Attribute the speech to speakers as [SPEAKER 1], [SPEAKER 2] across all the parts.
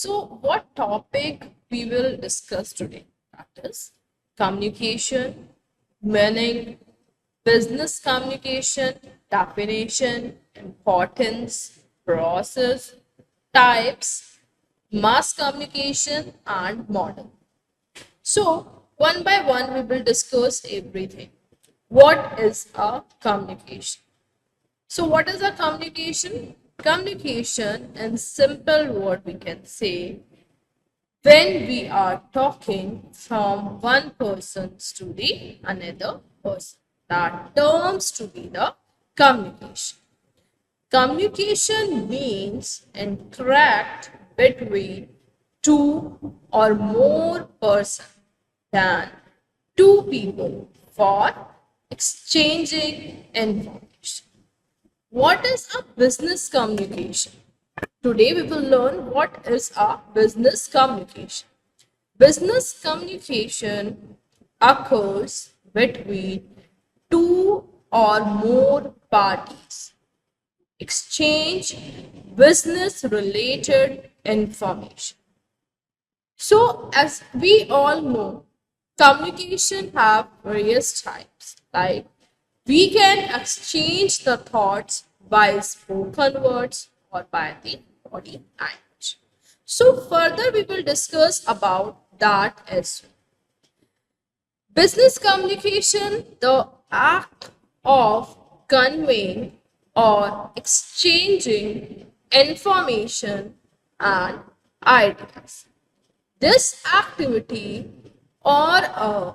[SPEAKER 1] So, what topic we will discuss today? That is communication, meaning, business communication, definition, importance, process, types, mass communication, and model. So, one by one, we will discuss everything. What is a communication? So, what is a communication? Communication, in simple word, we can say when we are talking from one person to the another person. That terms to be the communication. Communication means interact between two or more persons than two people for exchanging information. What is a business communication? Today we will learn what is a business communication. Business communication occurs between two or more parties. Exchange business related information. So as we all know, communication have various types. Like we can exchange the thoughts by spoken words or by the body language. So further we will discuss about that as well. Business communication, the act of conveying or exchanging information and ideas. This activity or a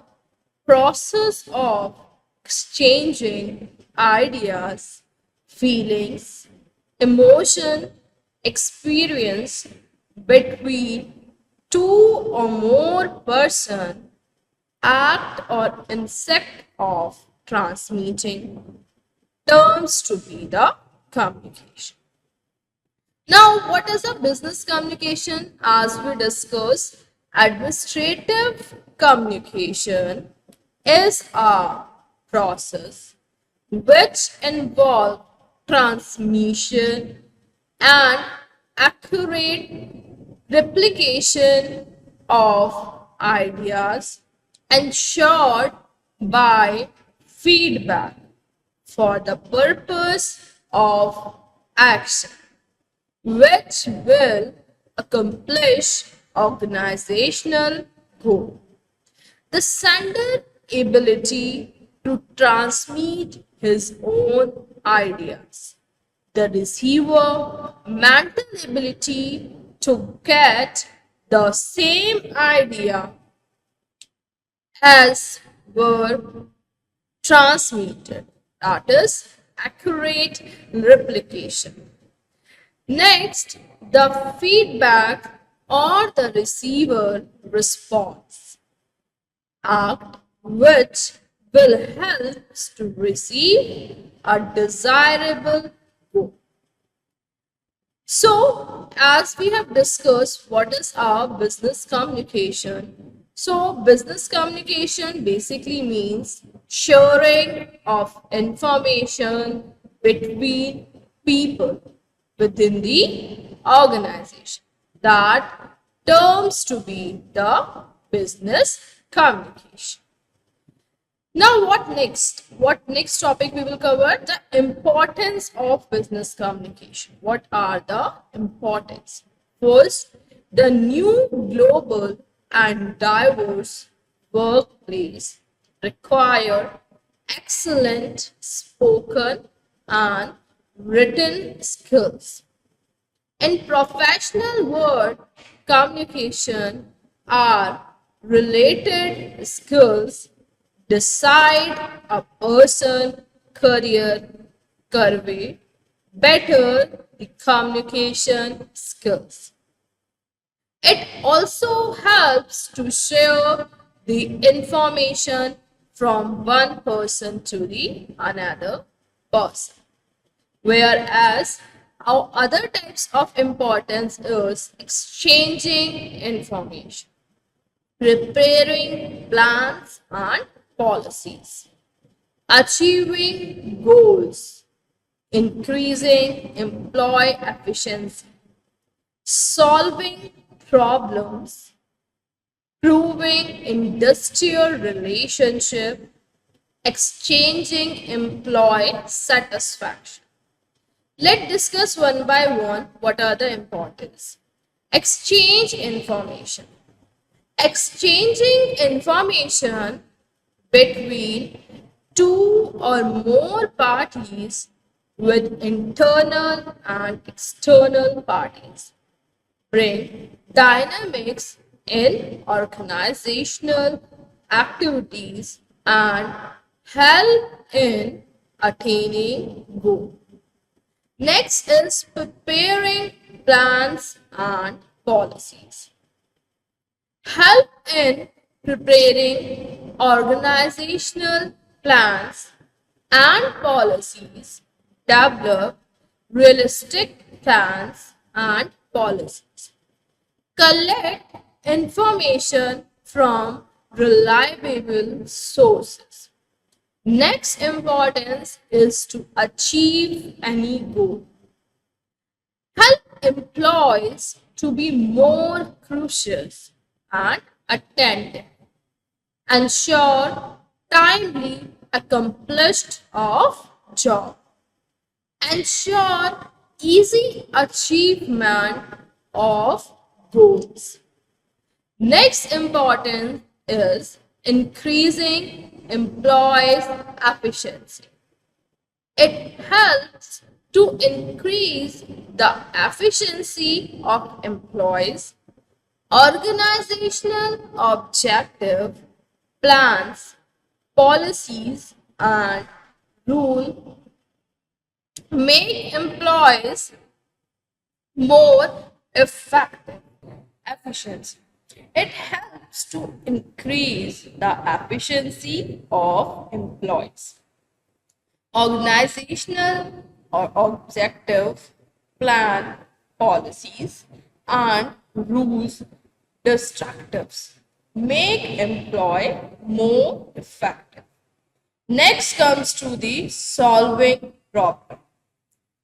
[SPEAKER 1] process of exchanging ideas, feelings, emotion, experience between two or more person act or insect of transmitting terms to be the communication. Now, what is a business communication? As we discussed, administrative communication is a process which involves transmission and accurate replication of ideas ensured by feedback for the purpose of action, which will accomplish organizational goal. The sender ability to transmit his own ideas. The receiver mental ability to get the same idea as were transmitted. That is accurate replication. Next, the feedback or the receiver response act which will help to receive a desirable goal. So, as we have discussed, what is our business communication? So, business communication basically means sharing of information between people within the organization. That terms to be the business communication. Now, what next? What next topic we will cover? The importance of business communication. What are the importance? First, the new global and diverse workplace require excellent spoken and written skills. In professional world communication are related skills decide a person career curve better the communication skills. It also helps to share the information from one person to the another person. Whereas our other types of importance is exchanging information, preparing plans and policies, achieving goals, increasing employee efficiency, solving problems, proving industrial relationship, exchanging employee satisfaction. Let's discuss one by one what are the importance. Exchange information. Exchanging information between two or more parties with internal and external parties bring dynamics in organizational activities and help in attaining goals. Next is preparing plans and policies. Help in preparing organizational plans and policies, develop realistic plans and policies, collect information from reliable sources. Next importance is to achieve any goal. Help employees to be more curious and attentive. Ensure timely accomplished of job. Ensure easy achievement of goals. Next importance is increasing employees' efficiency. It helps to increase the efficiency of employees, organizational objective, plans, policies, and rule make employees more effective. Efficiency. It helps to increase the efficiency of employees. Organizational or objective plan policies and rules destructives make employee more effective. Next comes to the solving problem.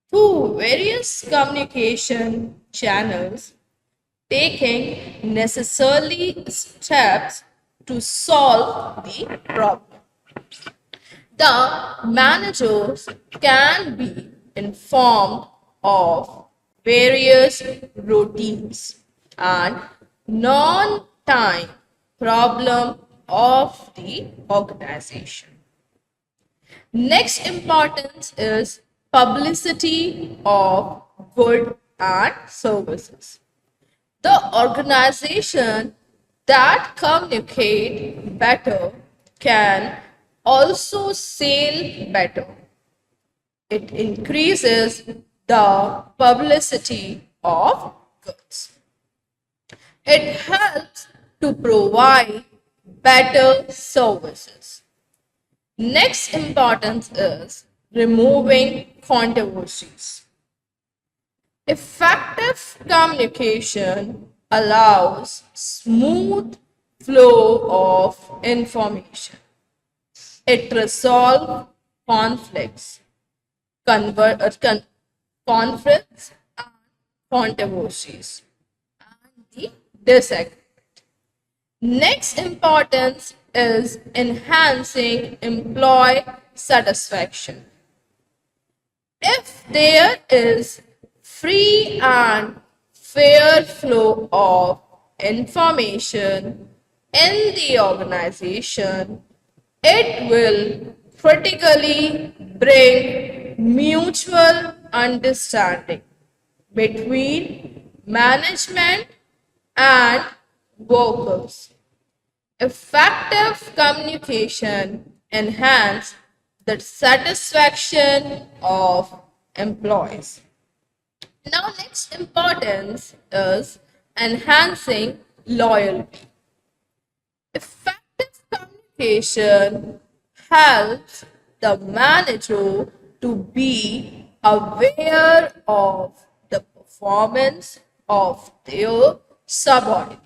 [SPEAKER 1] Through various communication channels, taking necessarily steps to solve the problem. The managers can be informed of various routines and non-time problem of the organization. Next importance is publicity of goods and services. The organization that communicate better can also sell better. It increases the publicity of goods. It helps to provide better services. Next importance is removing controversies. Effective communication allows smooth flow of information. It resolves conflicts, conflicts and controversies and the disagreement. Next importance is enhancing employee satisfaction. If there is free and fair flow of information in the organization, it will critically bring mutual understanding between management and workers. Effective communication enhance the satisfaction of employees. Now, next importance is enhancing loyalty. Effective communication helps the manager to be aware of the performance of their subordinate.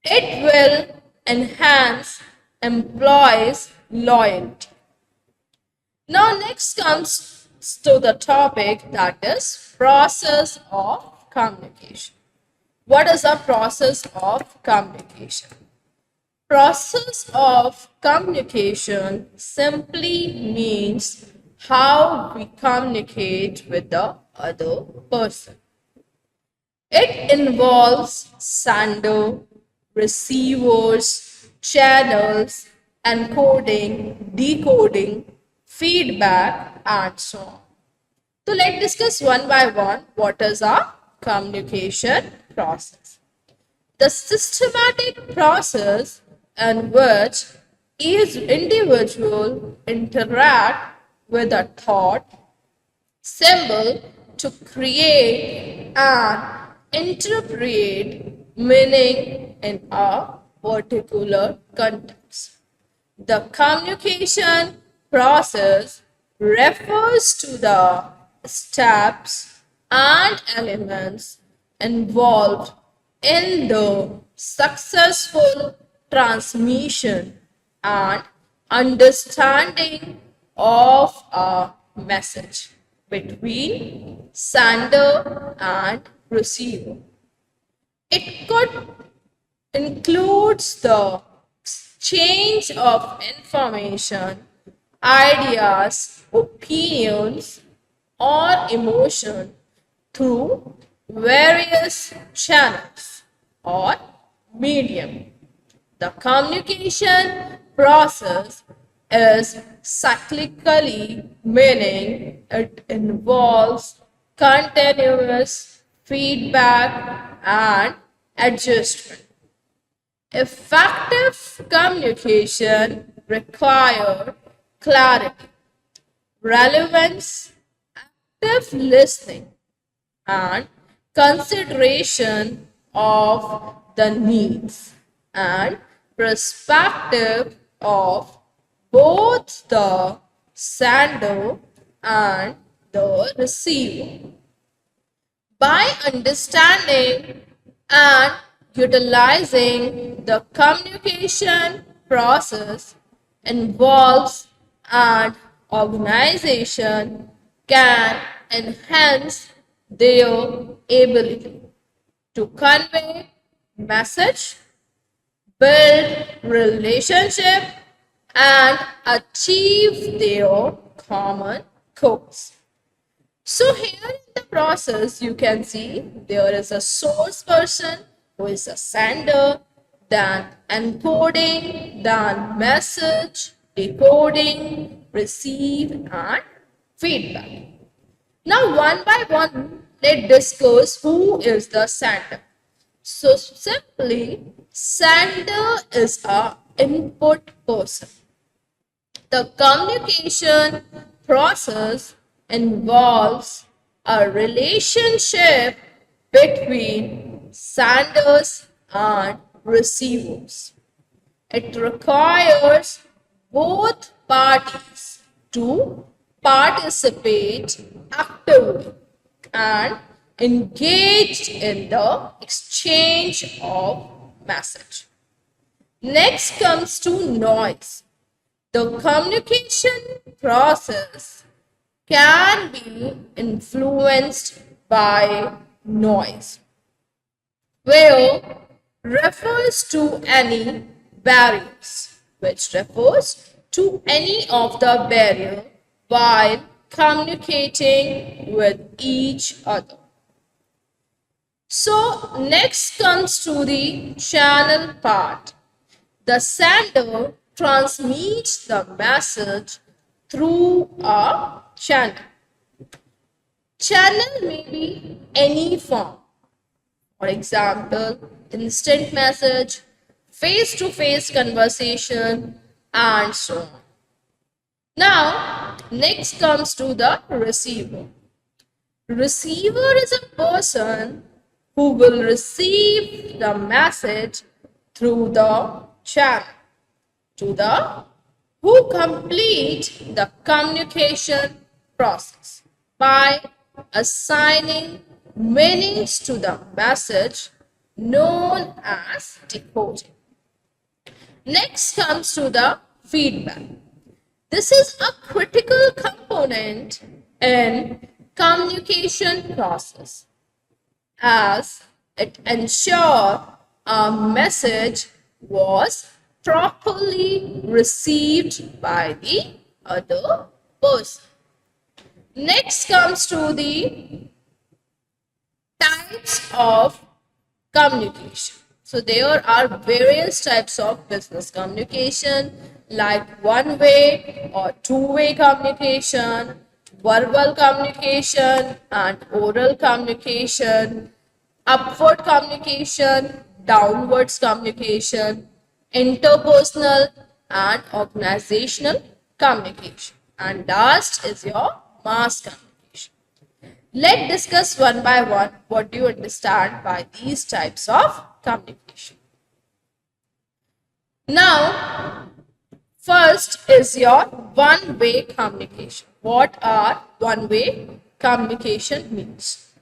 [SPEAKER 1] It will enhance employees' loyalty. Now, next comes to the topic that is process of communication. What is the process of communication? Process of communication simply means how we communicate with the other person. It involves sender, receivers, channels, encoding, decoding, feedback, and so on. So let's discuss one by one what is our communication process. The systematic process in which each individual interact with a thought, symbol to create and interpret meaning in a particular context. The communication process refers to the steps and elements involved in the successful transmission and understanding of a message between sender and receiver. It could includes the exchange of information, ideas, opinions, or emotion through various channels or medium. The communication process is cyclically, meaning it involves continuous feedback and adjustment. Effective communication requires clarity, relevance, active listening, and consideration of the needs and perspective of both the sender and the receiver. By understanding and utilizing the communication process involves and organization can enhance their ability to convey message, build relationship, and achieve their common goals. So here in the process, you can see there is a source person who is a sender, then encoding, then message, decoding, receive, and feedback. Now, one by one, let's discuss who is the sender. So simply, sender is a input person. The communication process involves a relationship between senders and receivers. It requires both parties to participate actively and engage in the exchange of message. Next comes to noise. The communication process can be influenced by noise, where refers to any barriers, which refers to any of the barrier while communicating with each other. So next comes to the channel part. The sender transmits the message through a channel. Channel may be any form. For example, instant message, face-to-face conversation, and so on. Now, next comes to the receiver. Receiver is a person who will receive the message through the channel who complete the communication process by assigning meanings to the message known as decoding. Next comes to the feedback. This is a critical component in communication process as It ensures a message was properly received by the other person. Next comes to the types of communication. So there are various types of business communication like one-way or two-way communication, verbal communication and oral communication, upward communication, downwards communication, interpersonal and organizational communication. And last is your mass communication. Let's discuss one by one what do you understand by these types of communication. Now, first is your one-way communication. What are one-way communication means?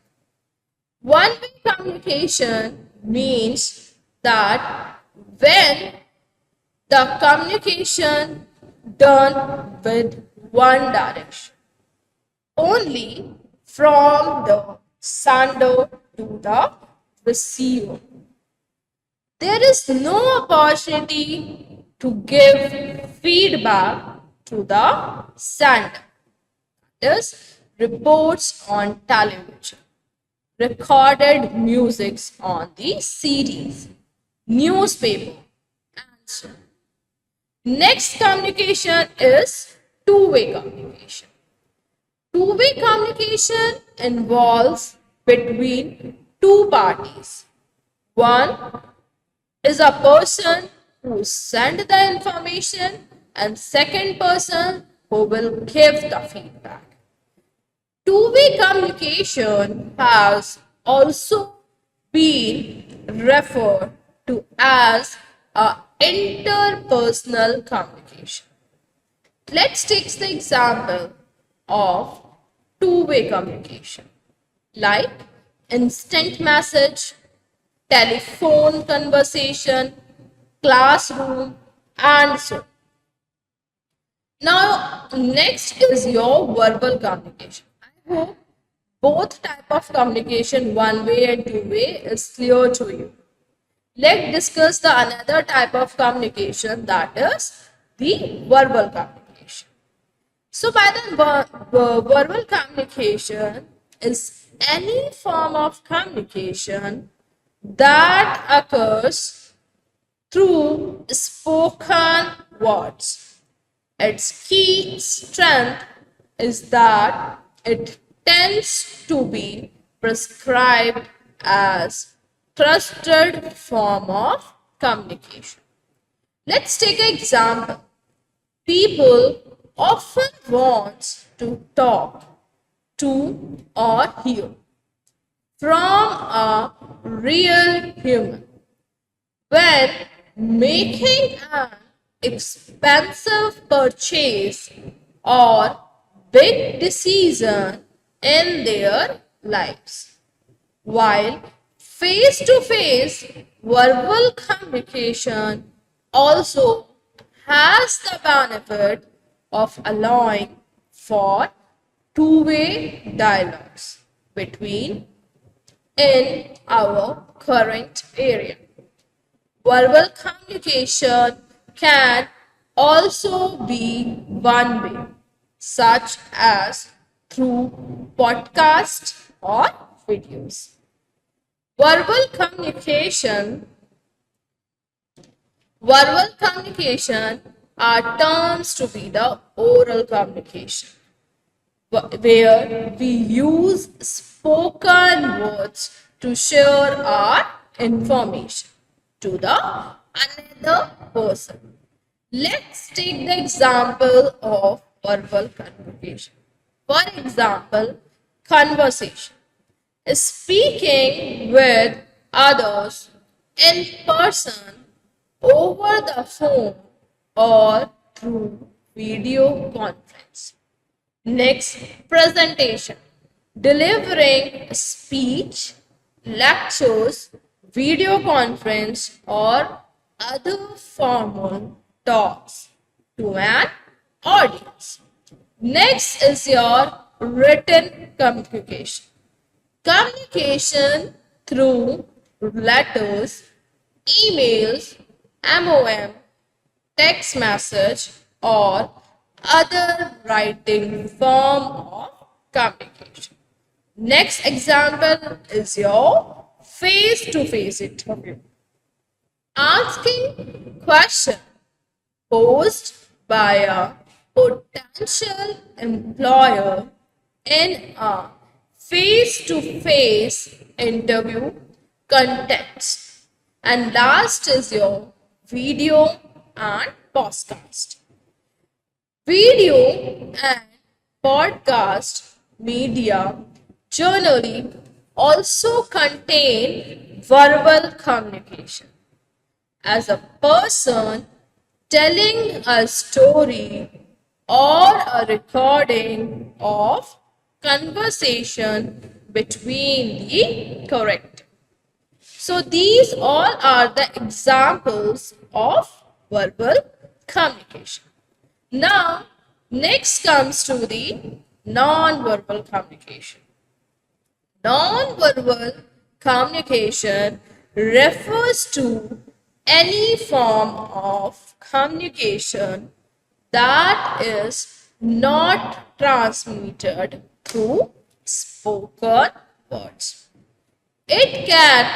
[SPEAKER 1] One-way communication means that when the communication done with one direction, only from the sender to the receiver. There is no opportunity to give feedback to the sender. That is reports on television, recorded musics on the CDs, newspaper, and so on. Next communication is two-way communication. Two-way communication involves between two parties. One is a person who sent the information and second person who will give the feedback. Two-way communication has also been referred to as a interpersonal communication. Let's take the example of two-way communication like instant message, telephone conversation, classroom, and so on. Now, next is your verbal communication. I hope both type of communication, one way and two way, is clear to you. Let's discuss the another type of communication, that is the verbal communication. So by the verbal communication is any form of communication that occurs through spoken words. Its key strength is that it tends to be prescribed as trusted form of communication. Let's take an example. People often want to talk to or hear from a real human. When making an expensive purchase or big decision in their lives. While face-to-face verbal communication also has the benefit of allowing for two-way dialogues between in our current area. Verbal communication can also be one way, such as through podcasts or videos. Verbal communication are terms to be the oral communication, where we use spoken words to share our information to the another person. Let's take the example of verbal communication. For example, conversation is speaking with others in person, over the phone, or through video conference. Next, presentation. Delivering speech, lectures, video conference, or other formal talks to an audience. Next is your written communication. Communication through letters, emails, MOM, text message, or other writing form of communication. Next example is your face-to-face interview. Asking question posed by a potential employer in a face-to-face interview context. And last is your video and podcast. Video and podcast media generally also contain verbal communication. As a person telling a story or a recording of conversation between the characters. So these all are the examples of verbal communication. Now, next comes to the non-verbal communication. Non-verbal communication refers to any form of communication that is not transmitted through spoken words. It can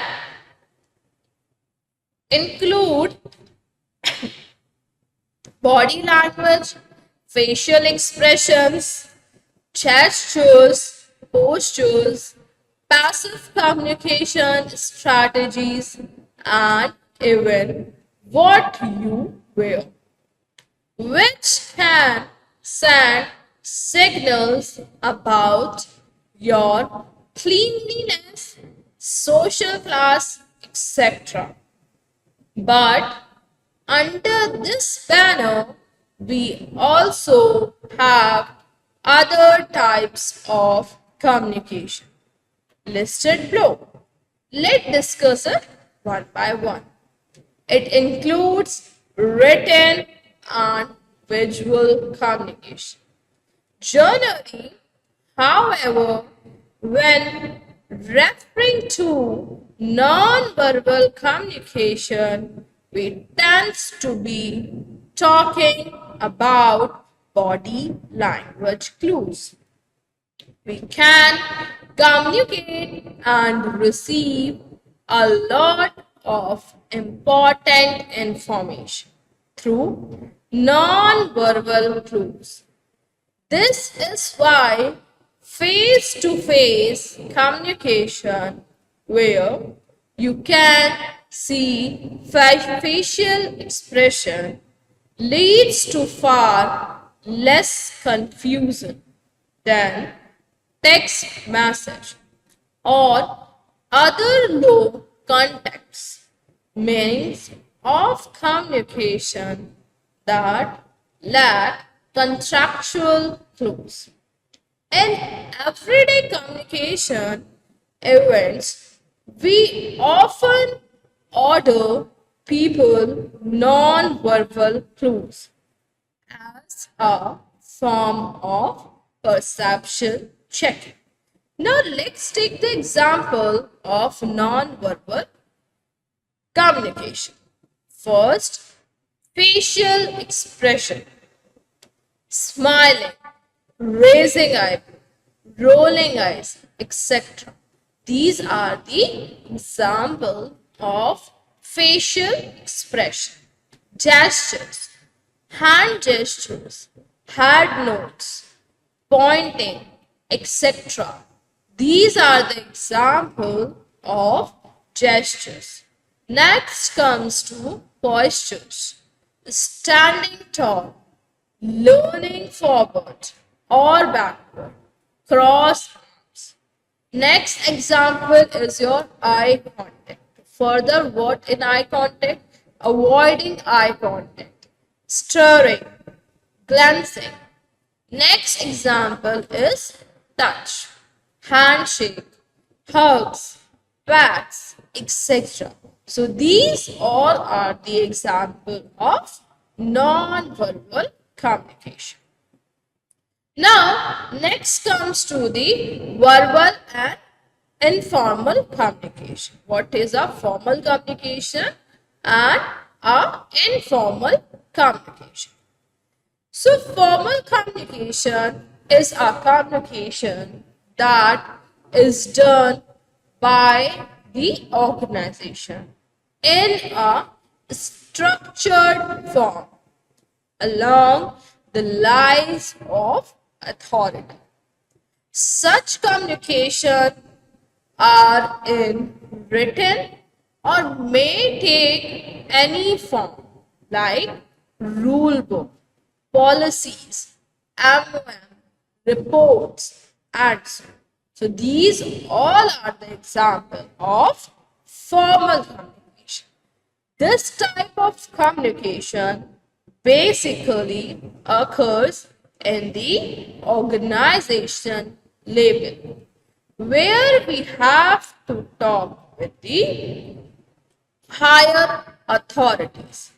[SPEAKER 1] include body language, facial expressions, gestures, postures, passive communication strategies, and even what you wear, which can send signals about your cleanliness, social class, etc. But under this banner, we also have other types of communication listed below. Let's discuss it one by one. It includes written and visual communication. Generally, however, when referring to non-verbal communication, we tend to be talking about body language clues. We can communicate and receive a lot of important information through non-verbal clues. This is why face-to-face communication, where you can see facial expression, leads to far less confusion than text message or other low context means of communication that lack contractual clues. In everyday communication events, we often order people non-verbal clues as a form of perception checking. Now let's take the example of non-verbal communication. First, facial expression. Smiling, raising eyebrow, rolling eyes, etc. These are the example of facial expression. Gestures, hand gestures, head nods, pointing, etc. These are the example of gestures. Next comes to postures. Standing tall, leaning forward or backward, cross arms. Next example is your eye contact. Further, what in eye contact? Avoiding eye contact, staring, glancing. Next example is touch, handshake, hugs, pats, etc. So these all are the example of non-verbal communication. Now, next comes to the verbal and informal communication. What is a formal communication and a informal communication? So formal communication is a communication that is done by the organization in a structured form along the lines of authority. Such communication are in written or may take any form like rule book, policies, MOM, reports, and so on. So these all are the example of formal communication. This type of communication basically occurs in the organization level, where we have to talk with the higher authorities.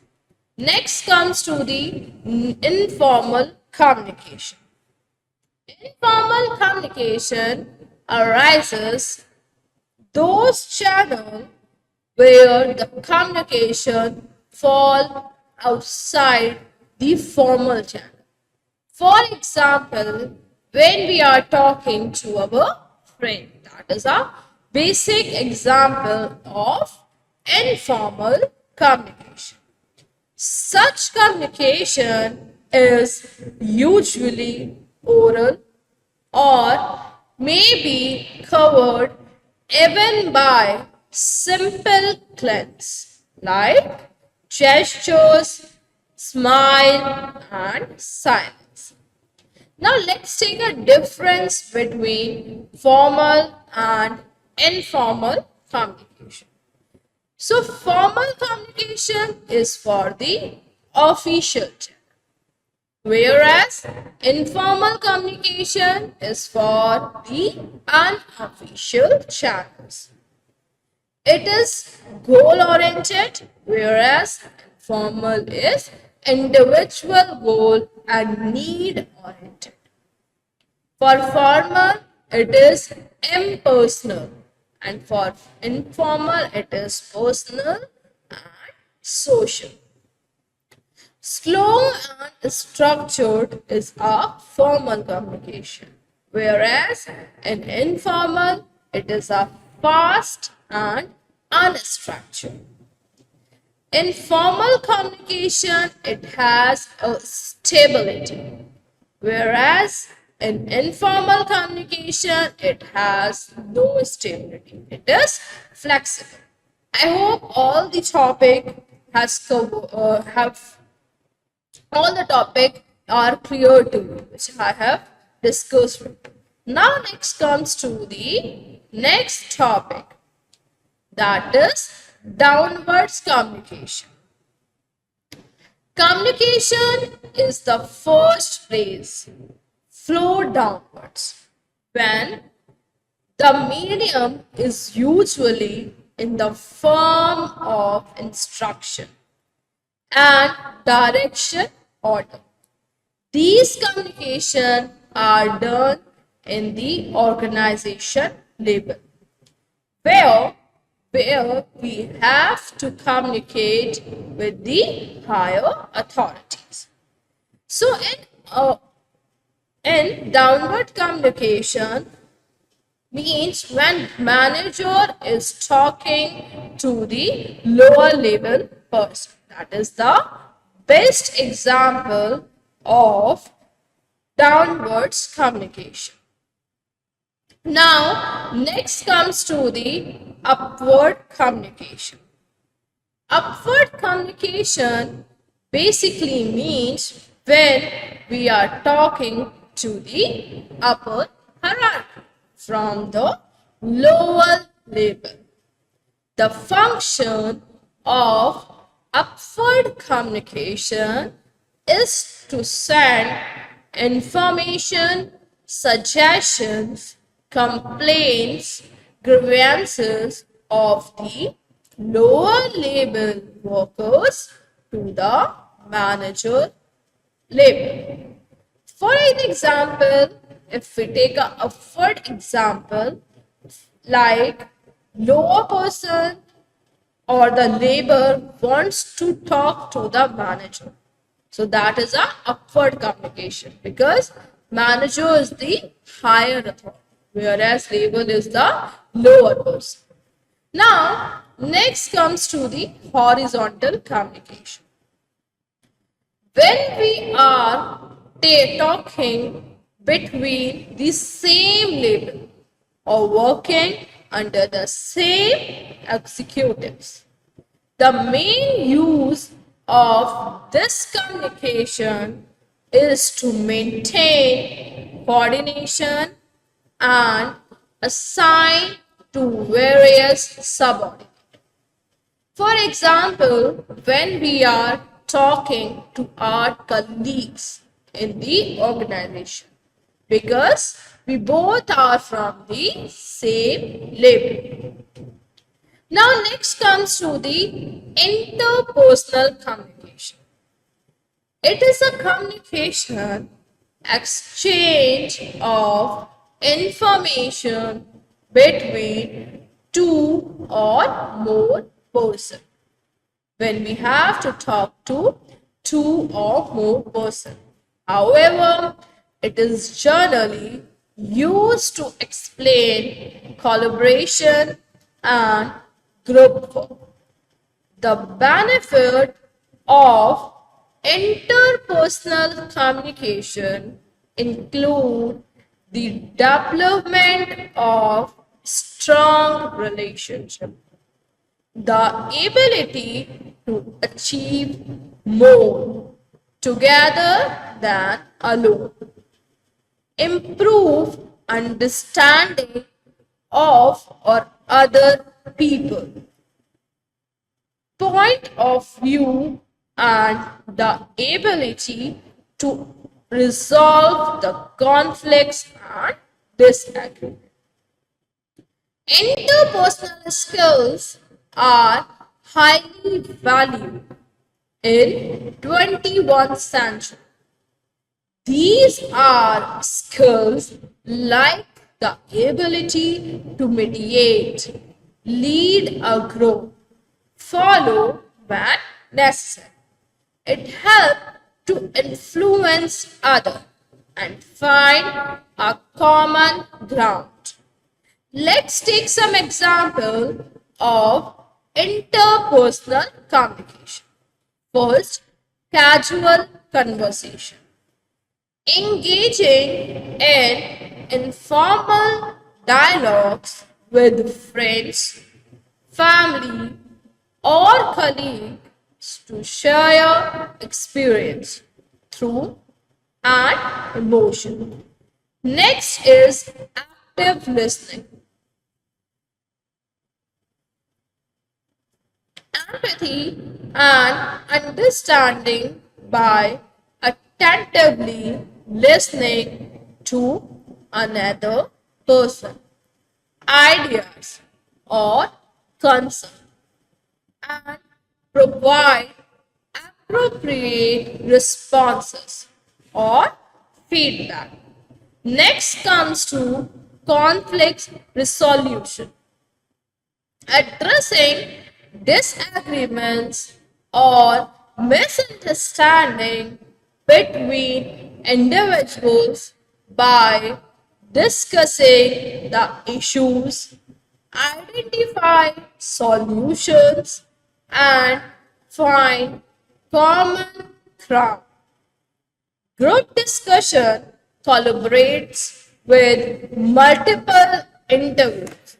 [SPEAKER 1] Next comes to the informal communication. Informal communication arises those channels where the communication fall outside the formal channel. For example, when we are talking to our friend, that is a basic example of informal communication. Such communication is usually oral or may be covered even by simple clues like gestures, smile, and silence. Now let's take a difference between formal and informal communication. So formal communication is for the official channel, whereas informal communication is for the unofficial channels. It is goal oriented, whereas informal is individual goal and need oriented. For formal, it is impersonal, and for informal, it is personal and social. Slow and structured is a formal communication, whereas in informal, it is a fast and unstructured. In formal communication, it has a stability, whereas in informal communication, it has no stability. It is flexible. I hope all the topic have all the topic are clear to you, which I have discussed. Now next comes to the next topic, that is downwards communication. Communication is the first phrase flow downwards when the medium is usually in the form of instruction and direction order. These communications are done in the organization level, where we have to communicate with the higher authorities. So in downward communication means when manager is talking to the lower level person. That is the best example of downwards communication. Now, next comes to the upward communication. Upward communication basically means when we are talking to the upper hierarchy from the lower level. The function of upward communication is to send information, suggestions, complaints, grievances of the lower level workers to the manager level. For an example, if we take a upward example, like lower person or the labor wants to talk to the manager. So that is a upward communication because manager is the higher authority, whereas labor is the lower person. Now, next comes to the horizontal communication. When we are talking between the same label or working under the same executives, the main use of this communication is to maintain coordination and assign to various subordinates. For example, when we are talking to our colleagues in the organization, because we both are from the same label. Now, next comes to the interpersonal communication. It is a communication exchange of information between two or more persons. When we have to talk to two or more persons. However, it is generally used to explain collaboration and group work. The benefit of interpersonal communication include the development of strong relationship, the ability to achieve more together than alone, improve understanding of or other people, point of view, and the ability to resolve the conflicts and disagreements. Interpersonal skills are highly valued in 21st century. These are skills like the ability to mediate, lead a group, follow when necessary. It helps to influence others and find a common ground. Let's take some example of interpersonal communication. First, casual conversation. Engaging in informal dialogues with friends, family, or colleagues to share experience through and emotion. Next is active listening. Empathy and understanding by attentively listening to another person, ideas, or concern, and provide appropriate responses or feedback. Next comes to conflict resolution. Addressing disagreements or misunderstanding between individuals by discussing the issues, identify solutions, and find common ground. Group discussion collaborates with multiple interviews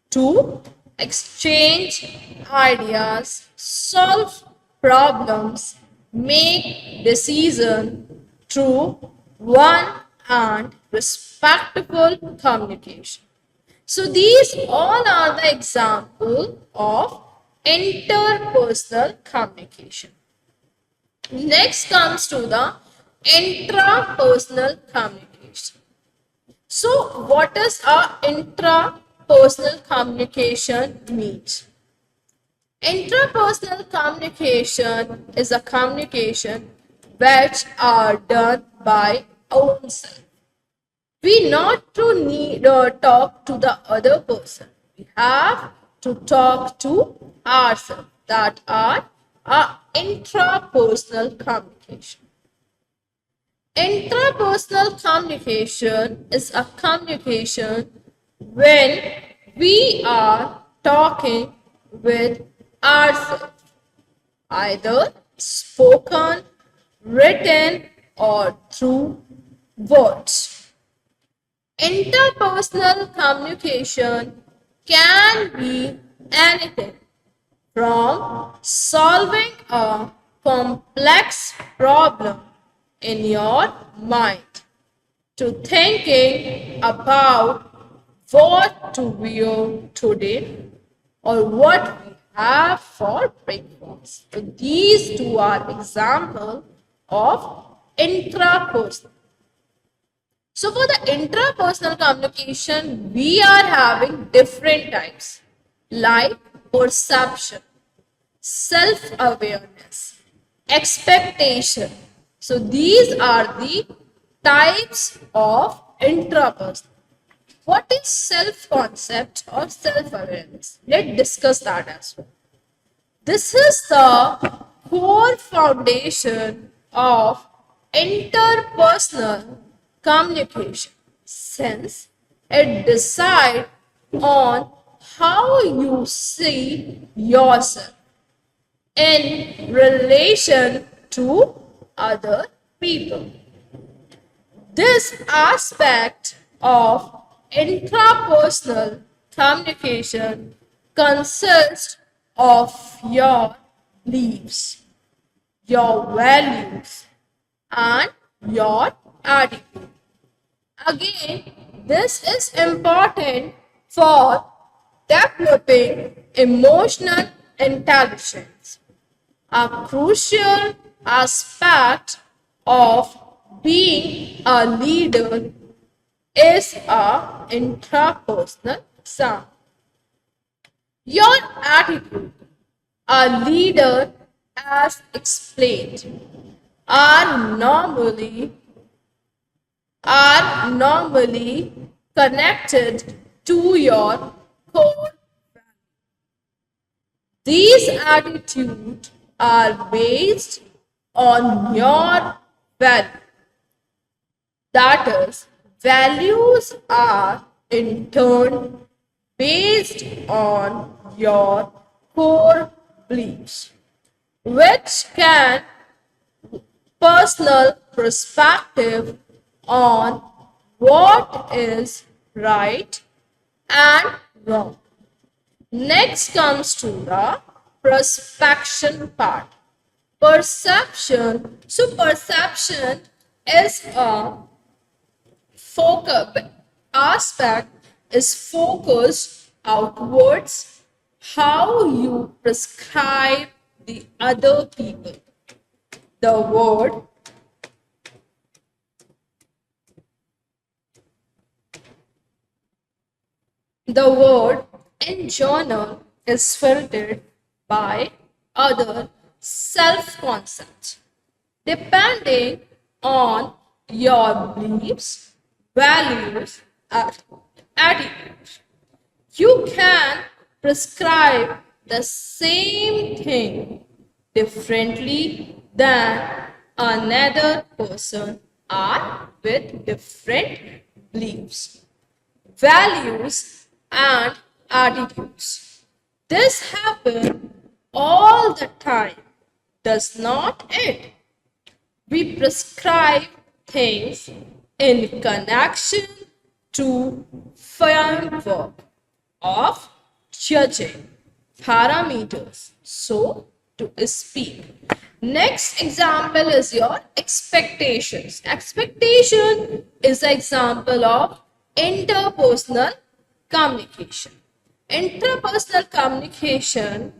[SPEAKER 1] to exchange ideas, solve problems, make decisions through one and respectful communication. So these all are the example of interpersonal communication. Next comes to the intrapersonal communication. So what does our intrapersonal communication means? Intrapersonal communication is a communication which are done by oneself. We not to need talk to the other person. We have to talk to ourselves. That are our intrapersonal communication. Intrapersonal communication is a communication when we are talking with ourselves, either spoken, written, or through words. Interpersonal communication can be anything from solving a complex problem in your mind to thinking about what to wear today or what we have for breakfast. So these two are examples of intrapersonal. So for the intrapersonal communication, we are having different types like perception, self-awareness, expectation. So these are the types of intrapersonal. What is self-concept or self-awareness? Let's discuss that as well. This is the core foundation of interpersonal communication since it decides on how you see yourself in relation to other people. This aspect of intrapersonal communication consists of your beliefs, your values, and your attitude. Again, this is important for developing emotional intelligence, a crucial aspect of being a leader is a intrapersonal exam. Your attitude, a leader as explained, are normally connected to your core. These attitudes are based on your value. That is, values are in turn based on your core beliefs, which can personal perspective on what is right and wrong. Next comes to the perception part. Perception. So perception is a focus aspect is focused outwards how you prescribe the other people. The word in journal is filtered by other self-concepts. Depending on your beliefs, values, and attitudes, you can prescribe the same thing differently than another person are with different beliefs, values, and attitudes. This happens all the time, does not it? We prescribe things in connection to framework of judging parameters, so to speak. Next example is your expectations. Expectation is an example of interpersonal communication. Interpersonal communication,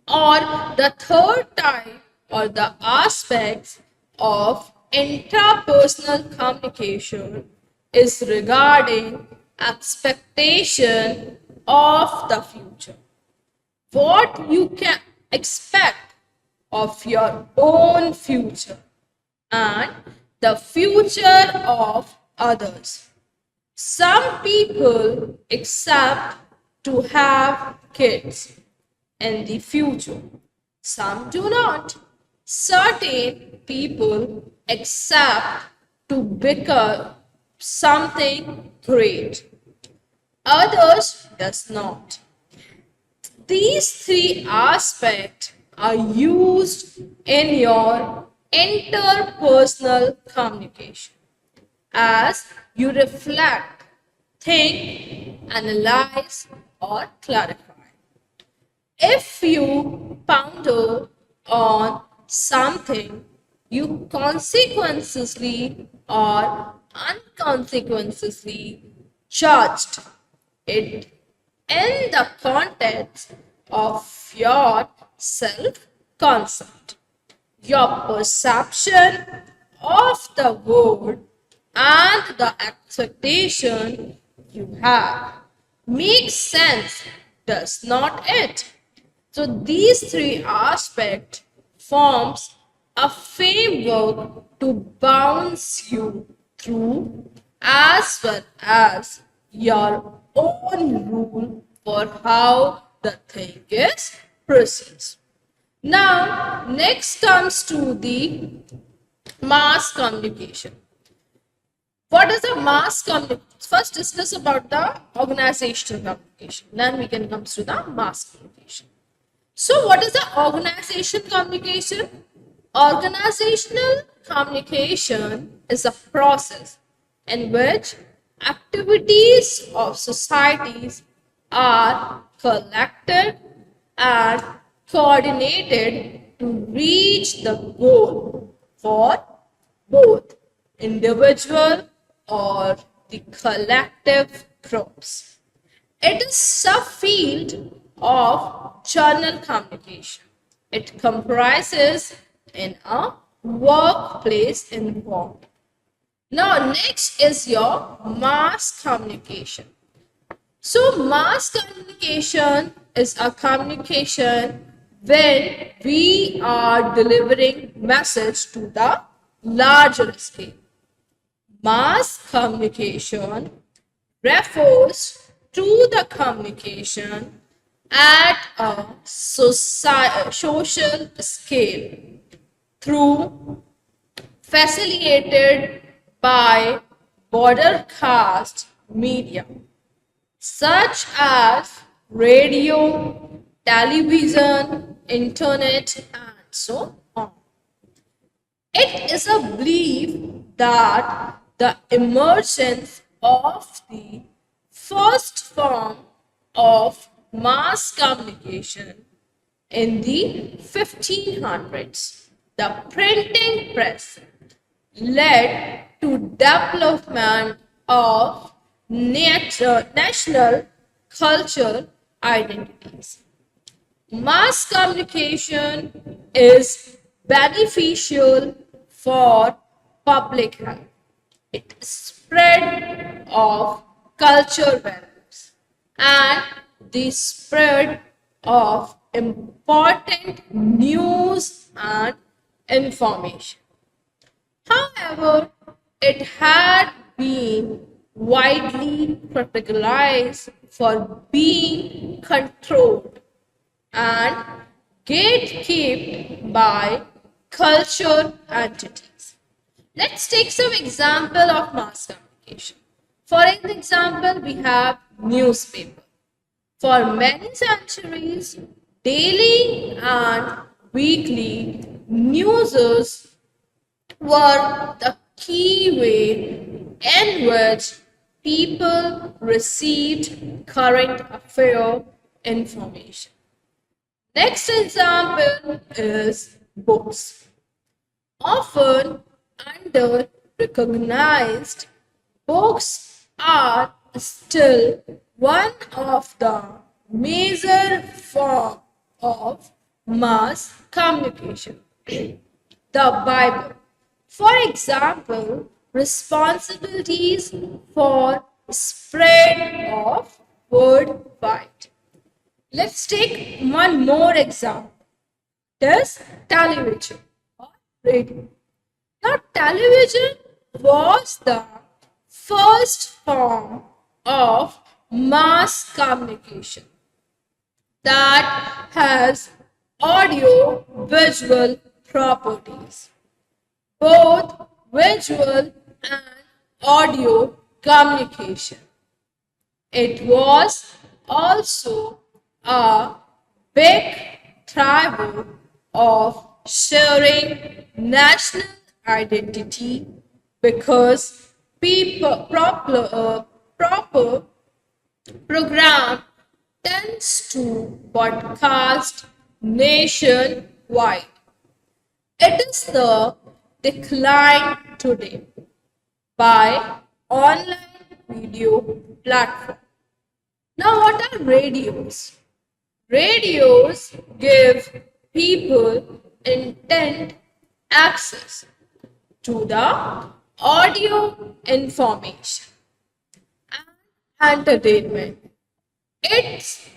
[SPEAKER 1] or the third type or the aspects of intrapersonal communication, is regarding expectation of the future. What you can expect of your own future and the future of others. Some people accept to have kids in the future. Some do not. Certain people accept to become something great. Others does not. These three aspects are used in your interpersonal communication as you reflect, think, analyze, or clarify. If you ponder on something, you consequently or unconsequently judged it in the context of your self concept, your perception of the world, and the expectation you have. Makes sense, does not it? So these three aspects forms a framework to bounce you through as well as your own rule for how the thing is proceeds. Now, next comes to the mass communication. What is the mass communication? First discuss about the organizational communication. Then we can come to the mass communication. So what is the organization communication? Organizational communication is a process in which activities of societies are collected and coordinated to reach the goal for both individual or the collective groups. It is a field of journal communication. It comprises in a workplace environment. Now, next is your mass communication. So, mass communication is a communication when we are delivering message to the larger scale. Mass communication refers to the communication at a social scale through facilitated by broadcast media such as radio, television, internet, and so on. It is a belief that the emergence of the first form of mass communication in the 1500s, the printing press, led to development of national cultural identities. Mass communication is beneficial for public health. It is spread of culture values and the spread of important news and information. However, it had been widely criticized for being controlled and gatekept by culture entities. Let's take some example of mass communication. For an example, we have newspaper. For many centuries, daily and weekly news were the key way in which people received current affair information. Next example is books. Often under recognized, books are still one of the major form of mass communication. The Bible, for example, responsibilities for spread of worldwide. Let's take one more example. This television or radio. Now, television was the first form of mass communication that has audio visual properties, both visual and audio communication. It was also a big driver of sharing national identity because proper program tends to broadcast nationwide. It is the decline today by online video platform. Now, what are radios? Radios give people instant access to the audio information and entertainment. Its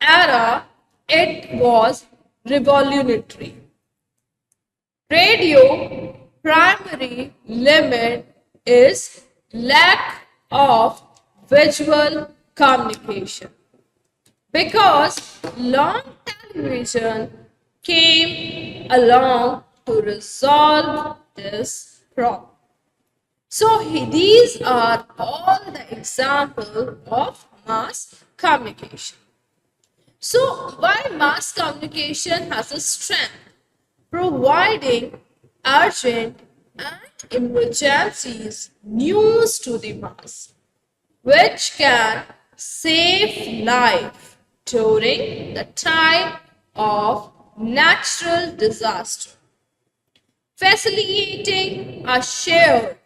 [SPEAKER 1] era, it was revolutionary. Radio primary limit is lack of visual communication because long television came along to resolve this problem. So these are all the examples of mass communication. So why mass communication has a strength? Providing urgent and emergencies news to the mass, which can save life during the time of natural disaster, facilitating a shared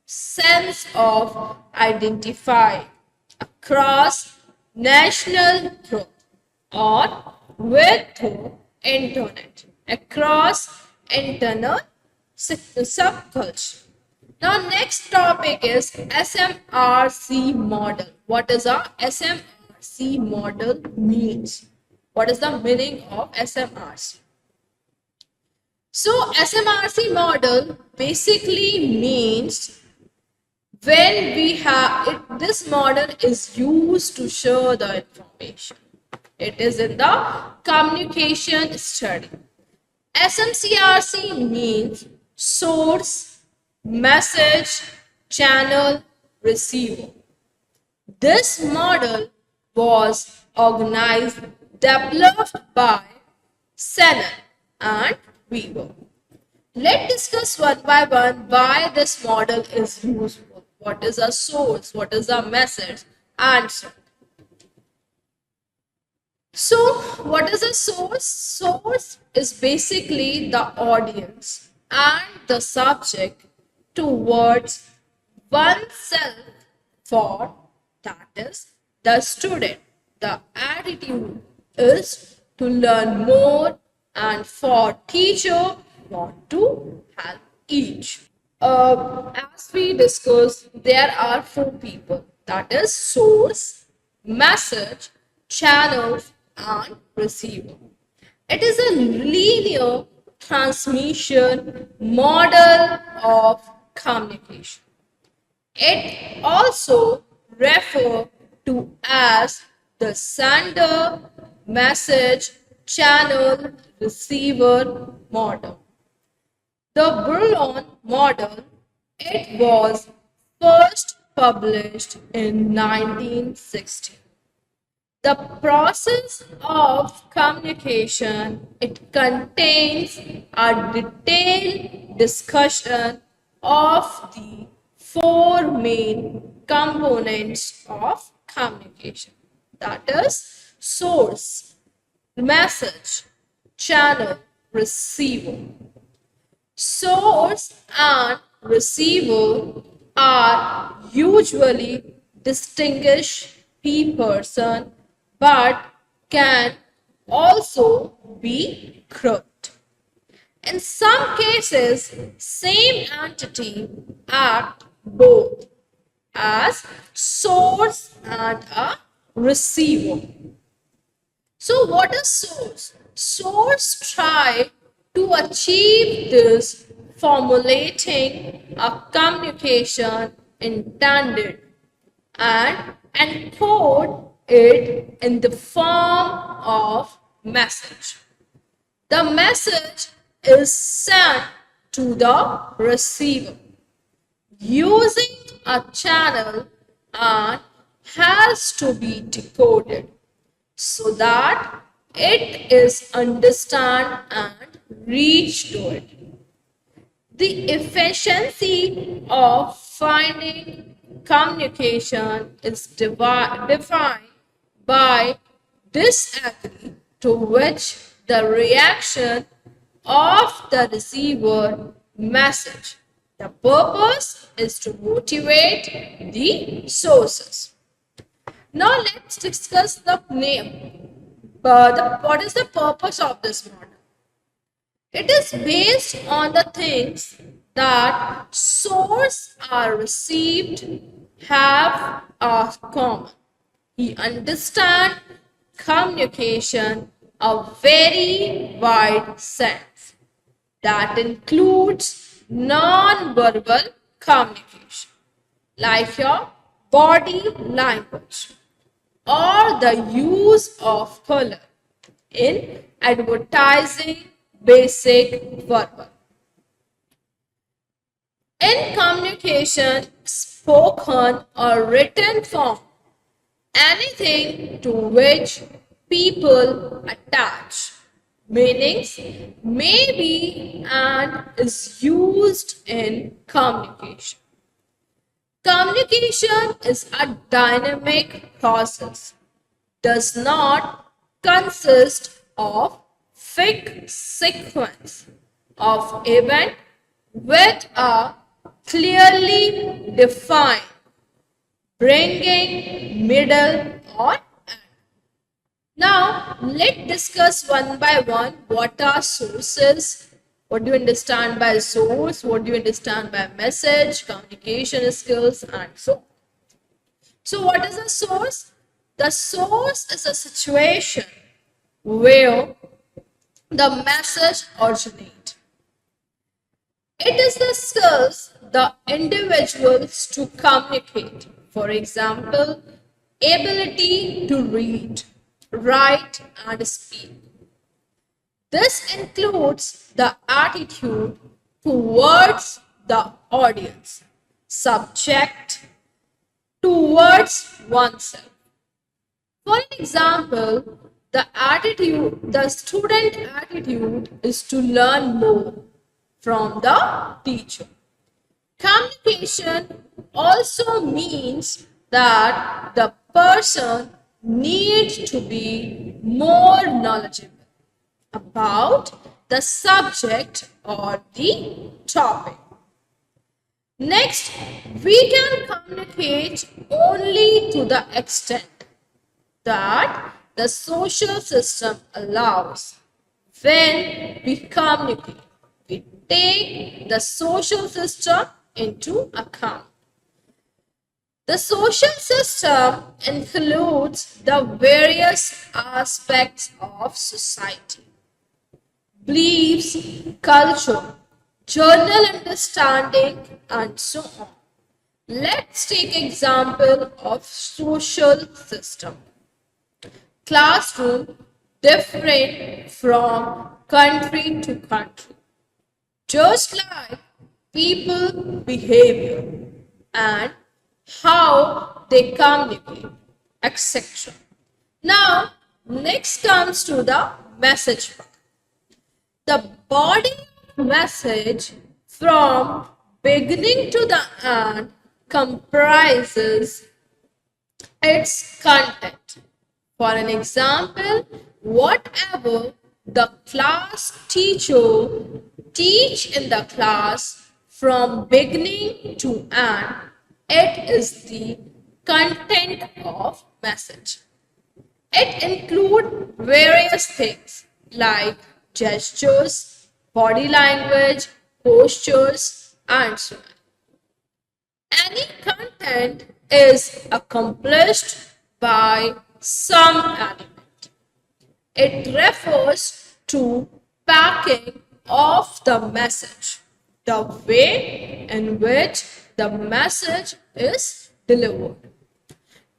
[SPEAKER 1] sense of identify across national group or with the internet across internal subculture. Now next topic is SMRC model. What is a SMRC model means? What is the meaning of SMRC? So SMRC model basically means when we have it, this model is used to show the information. It is in the communication study. SMCRC means source, message, channel, receiver. This model was organized, developed by Shannon and Weaver. Let's discuss one by one why this model is useful. What is a source? What is a message? And so on. So, what is a source? Source is basically the audience and the subject towards oneself for, that is, the student. The attitude is to learn more and for teacher want to help each. As we discussed, there are four people, that is source, message, channels, and receiver. It is a linear transmission model of communication. It also referred to as the sender, message, channel, receiver model. The Brouillon model, it was first published in 1960. The process of communication, it contains a detailed discussion of the four main components of communication. That is source, message, channel, receiver. Source and receiver are usually distinguished person but can also be grouped. In some cases, same entity act both as source and a receiver. So what is source? Source try to achieve this formulating a communication intended and encode it in the form of message. The message is sent to the receiver using a channel and has to be decoded so that it is understood and reached to it. The efficiency of finding communication is defined by disagree to which the reaction of the receiver message. The purpose is to motivate the sources. Now let's discuss the name. What is the purpose of this model? It is based on the things that source are received have a common. He understands communication a very wide sense that includes non-verbal communication like your body language or the use of color in advertising basic verbal. In communication, spoken or written form, anything to which people attach meanings may be and is used in communication. Communication is a dynamic process, does not consist of fixed sequence of event with a clearly defined beginning, middle or end. Now let's discuss one by one what are sources. What do you understand by source? What do you understand by message, communication skills, and so on? So, what is a source? The source is a situation where the message originates. It is the skills the individuals to communicate. For example, ability to read, write, and speak. This includes the attitude towards the audience, subject towards oneself. For an example, the student attitude is to learn more from the teacher. Communication also means that the person needs to be more knowledgeable about the subject or the topic. Next, we can communicate only to the extent that the social system allows. When we communicate, we take the social system into account. The social system includes the various aspects of society, beliefs, culture, general understanding, and so on. Let's take example of social system. Classroom different from country to country, just like people behavior and how they communicate, etc. Now, next comes to the message part. The body message from beginning to the end comprises its content. For an example, whatever the class teacher teach in the class from beginning to end, it is the content of message. It includes various things like gestures, body language, postures, and so on. Any content is accomplished by some element. It refers to packing of the message, the way in which the message is delivered.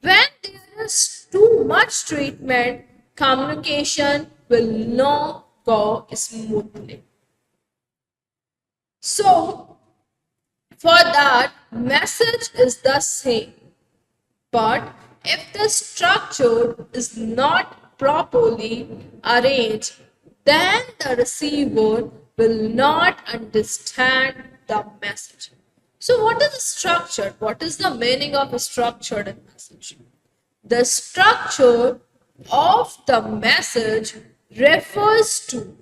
[SPEAKER 1] When there is too much treatment, communication will not go smoothly. So, for that, message is the same. But if the structure is not properly arranged, then the receiver will not understand the message. So, what is structured? What is the meaning of a structured message? The structure of the message refers to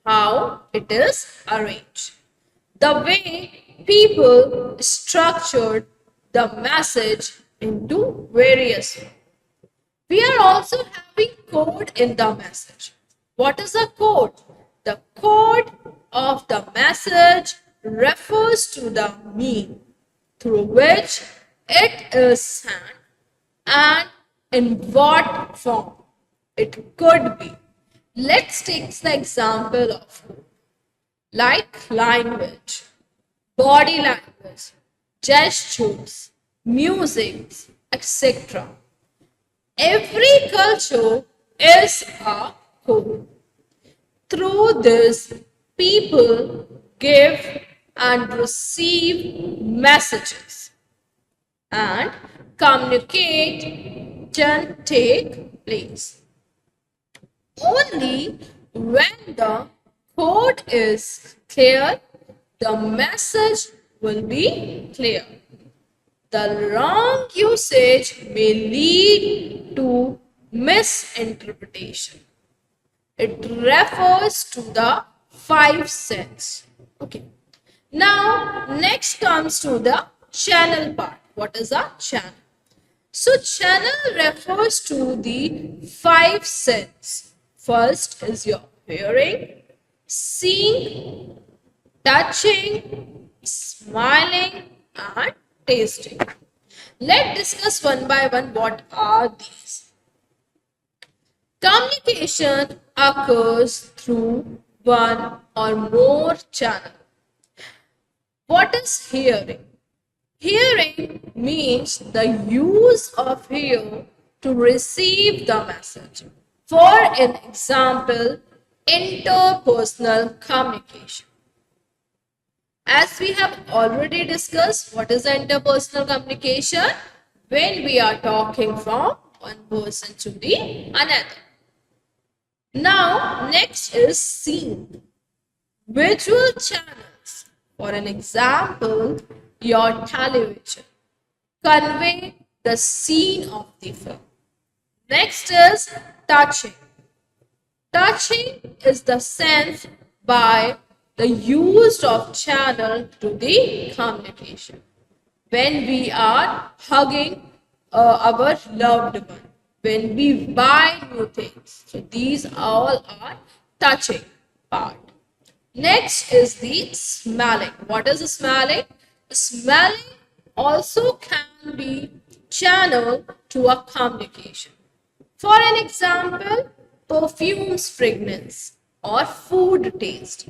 [SPEAKER 1] how it is arranged. The way people structured the message into various ways. We are also having code in the message. What is a code? The code of the message refers to the mean through which it is sent and in what form it could be. Let's take the example of like language, body language, gestures, music, etc. Every culture is a code. Through this, people give and receive messages and communication take place. Only when the code is clear, the message will be clear. The wrong usage may lead to misinterpretation. It refers to the five senses. Okay. Now, next comes to the channel part. What is a channel? So, channel refers to the five senses. First is your hearing, seeing, touching, smiling, and tasting. Let's discuss one by one what are these. Communication occurs through one or more channels. What is hearing? Hearing means the use of ear to receive the message. For an example, interpersonal communication. As we have already discussed, what is interpersonal communication? When we are talking from one person to the another. Now, next is seeing. Visual channels. For an example, your television convey the scene of the film. Next is touching. Touching is the sense by the use of channel to the communication. When we are hugging our loved one, when we buy new things. So these all are touching part. Next is the smelling. What is smelling? Smelling also can be channeled to a communication. For an example, perfume's fragrance or food taste.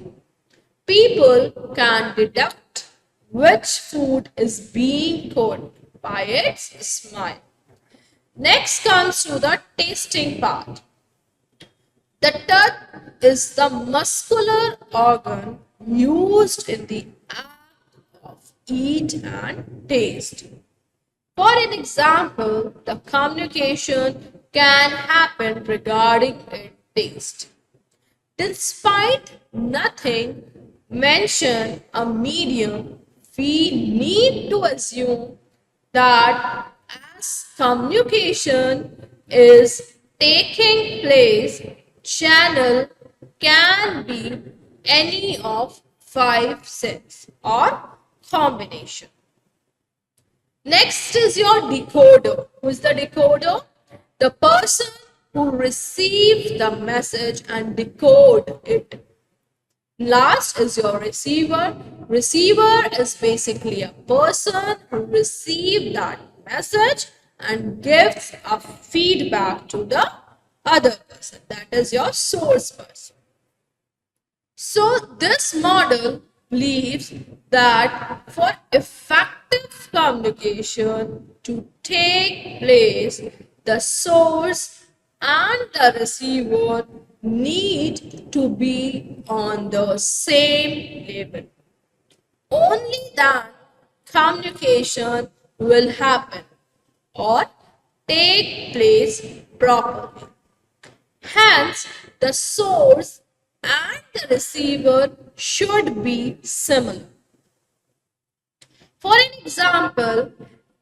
[SPEAKER 1] People can deduct which food is being cooked by its smell. Next comes to the tasting part. The tongue is the muscular organ used in the act of eat and taste. For an example, the communication can happen regarding its taste. Despite nothing mention a medium, we need to assume that as communication is taking place, channel can be any of five senses or combination. Next is your decoder. Who is the decoder? The person who receives the message and decode it. Last is your receiver. Receiver is basically a person who receives that message and gives a feedback to the other person. That is your source person. So this model believes that for effective communication to take place, the source and the receiver need to be on the same level. Only then communication will happen or take place properly. Hence, the source and the receiver should be similar. For an example,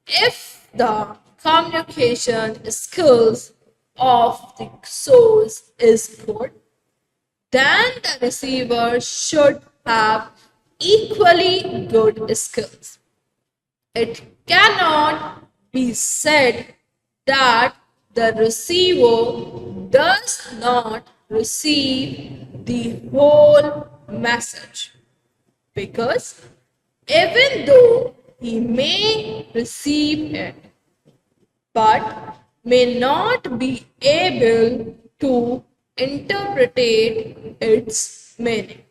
[SPEAKER 1] if the communication skills of the source is good, then the receiver should have equally good skills. It cannot be said that the receiver does not receive the whole message, because even though he may receive it but may not be able to interpret its meaning.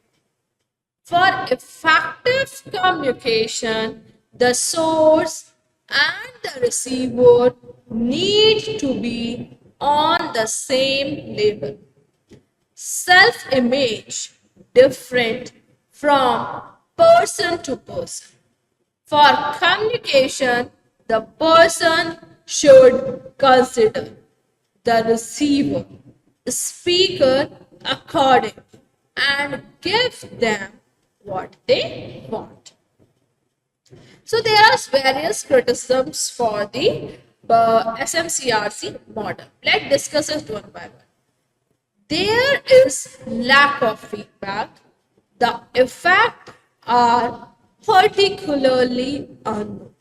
[SPEAKER 1] For effective communication, the source and the receiver need to be on the same level. Self-image different from person to person. For communication, the person should consider the receiver, the speaker according, and give them what they want. So there are various criticisms for the SMCRC model. Let's discuss it one by one. There is lack of feedback. The effects are particularly unknown.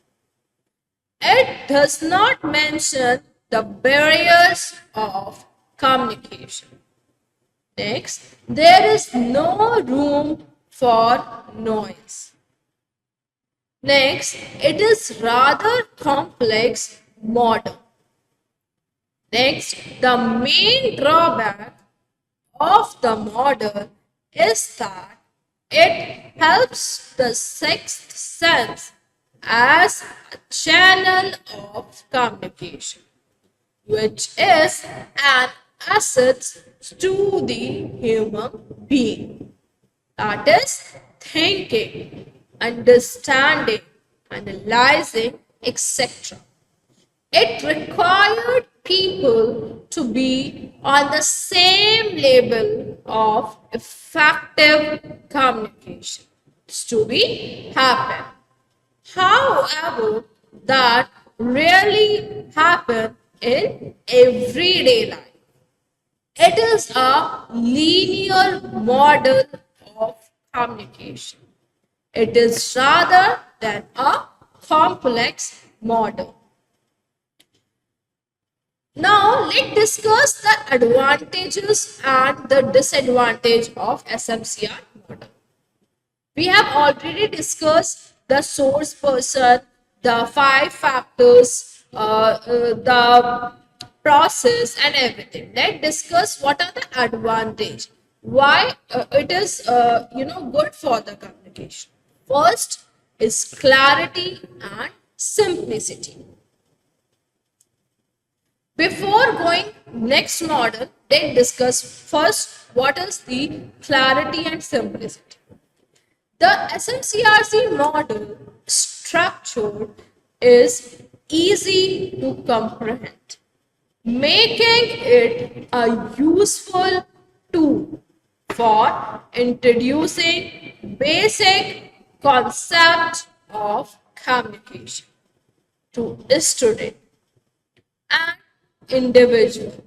[SPEAKER 1] It does not mention the barriers of communication. Next, there is no room for noise. Next, it is rather complex model. Next, the main drawback of the model is that it helps the sixth sense as a channel of communication, which is an asset to the human being. That is thinking, understanding, analyzing, etc. It required people to be on the same level of effective communication to be happen. However, that rarely happen in everyday life. It is a linear model of communication. It is rather than a complex model. Now, let's discuss the advantages and the disadvantage of SMCR model. We have already discussed the source person, the 5 factors, the process and everything. Let's discuss what are the advantages. Why it is good for the communication. First is clarity and simplicity. Before going next model, let's discuss first what is the clarity and simplicity. The SMCRC model structure is easy to comprehend, making it a useful tool for introducing basic concept of communication to a student and individual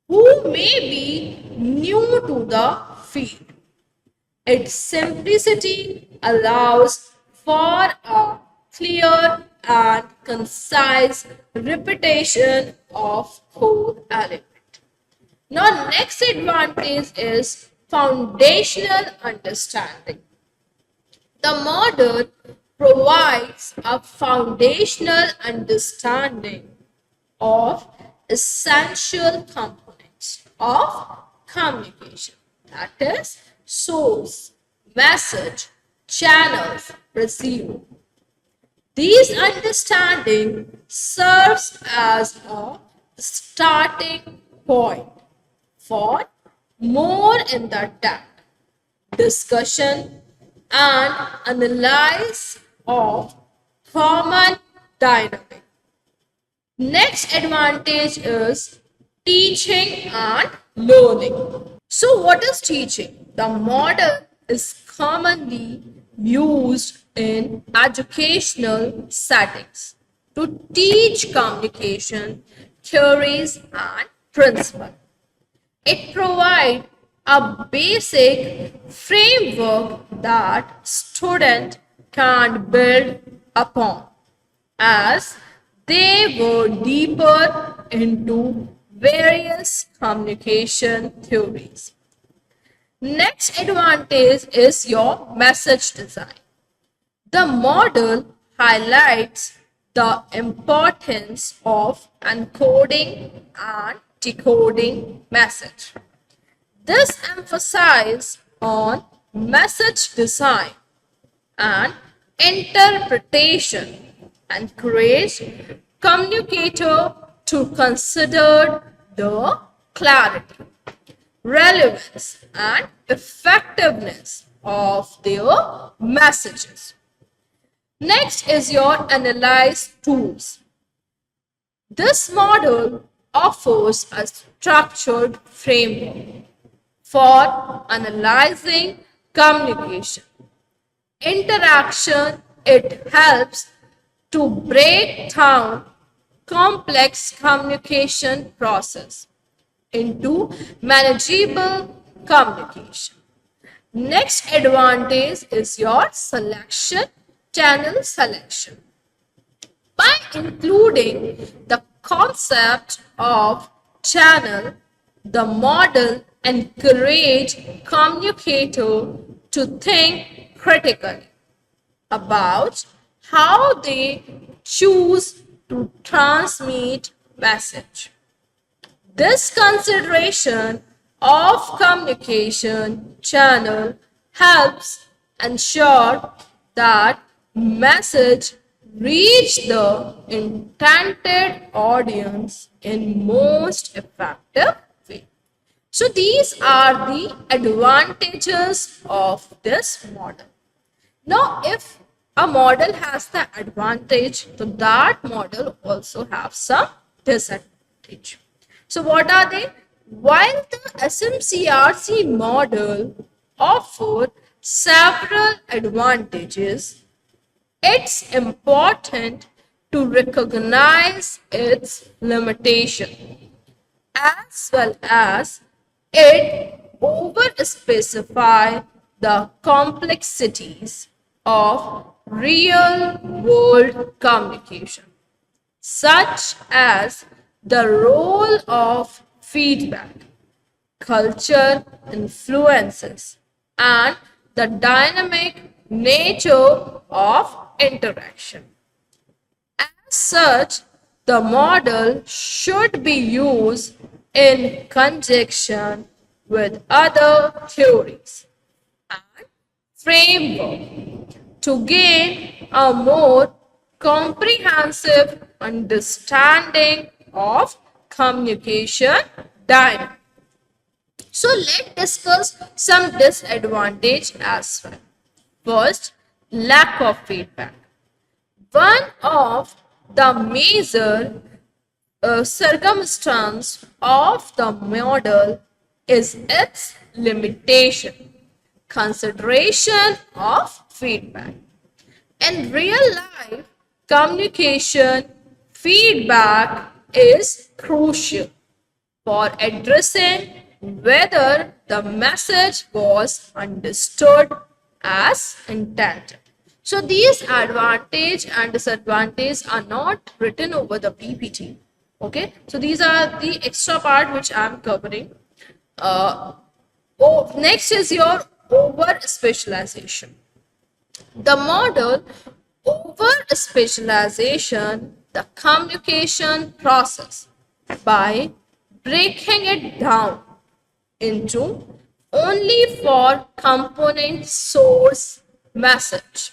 [SPEAKER 1] who may be new to the field. Its simplicity allows for a clear and concise repetition of core element. Now, next advantage is foundational understanding. The model provides a foundational understanding of essential components of communication, that is source, message, channels received. These understanding serves as a starting point for more in-depth discussion and analysis of common dynamic. Next advantage is teaching and learning. So what is teaching? The model is commonly used in educational settings to teach communication theories and principles. It provides a basic framework that students can build upon as they go deeper into various communication theories. Next advantage is your message design. The model highlights the importance of encoding and decoding message. This emphasizes on message design and interpretation encourage communicator to consider the clarity, relevance, and effectiveness of their messages. Next is your analyze tools. This model offers a structured framework for analyzing communication. Interaction, it helps to break down complex communication process into manageable communication. Next advantage is your selection, channel selection. By including the concept of channel, the model encourages communicator to think critically about how they choose to transmit message. This consideration of communication channel helps ensure that message reach the intended audience in most effective way. So these are the advantages of this model. Now, if a model has the advantage, so that model also have some disadvantage. So what are they? While the SMCRC model offer several advantages, it's important to recognize its limitation as well as it over-specify the complexities of real world communication, such as the role of feedback, culture influences, and the dynamic nature of interaction. As such, the model should be used in conjunction with other theories and framework to gain a more comprehensive understanding of communication dynamics. So let's discuss some disadvantage as well. First, lack of feedback. One of the major circumstance of the model is its limitation, consideration of feedback. In real life communication, feedback is crucial for addressing whether the message was understood as intended. So these advantage and disadvantage are not written over the PPT. Okay, so these are the extra part which I am covering. Next is your over specialization. The model over specialization the communication process by breaking it down into only for component source message.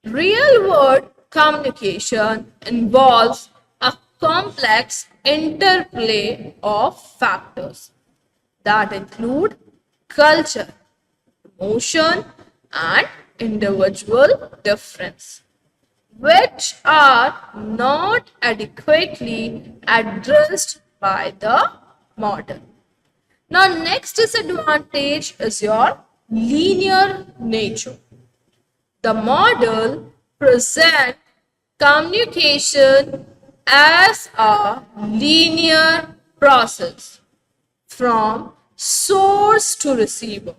[SPEAKER 1] Real world communication involves a complex interplay of factors that include culture, emotion, and individual difference, which are not adequately addressed by the model. Now, next disadvantage is your linear nature. The model presents communication as a linear process from source to receiver.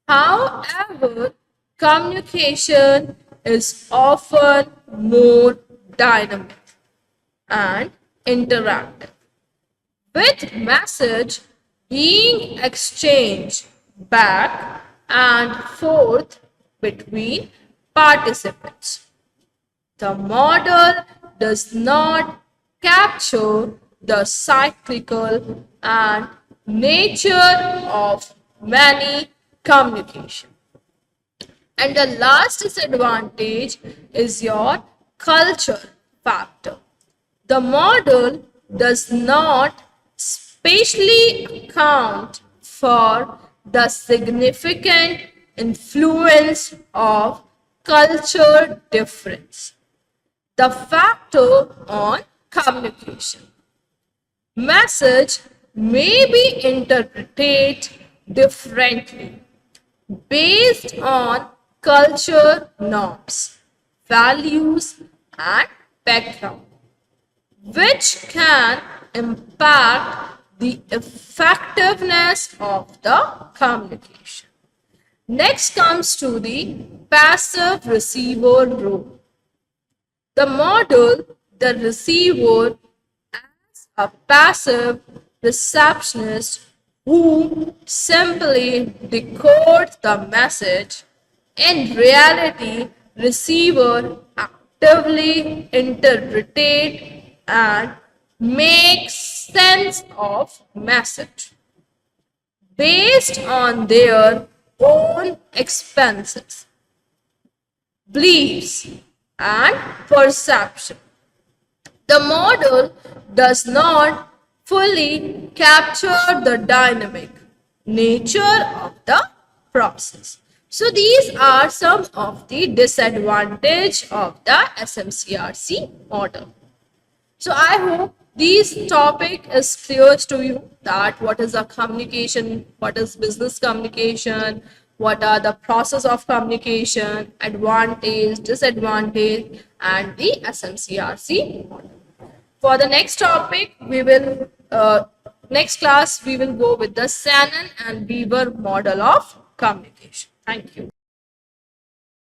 [SPEAKER 1] However, communication is often more dynamic and interactive, with message being exchanged back and forth between participants. The model does not capture the cyclical and nature of many communication. And the last disadvantage is your culture factor. The model does not spatially account for the significant influence of culture difference, the factor on communication. Message may be interpreted differently based on culture norms, values, and background, which can impact the effectiveness of the communication. Next comes to the passive receiver role. The model, the receiver, as a passive receptionist who simply decodes the message. In reality, receiver actively interpretate and make sense of message based on their own expenses, beliefs, and perception. The model does not fully capture the dynamic nature of the process. So these are some of the disadvantages of the SMCRC model. So I hope this topic is clear to you, that what is a communication, what is business communication, what are the process of communication, advantage, disadvantage, and the SMCRC model. For the next topic, we will next class we will go with the Shannon and Weaver model of communication. Thank you.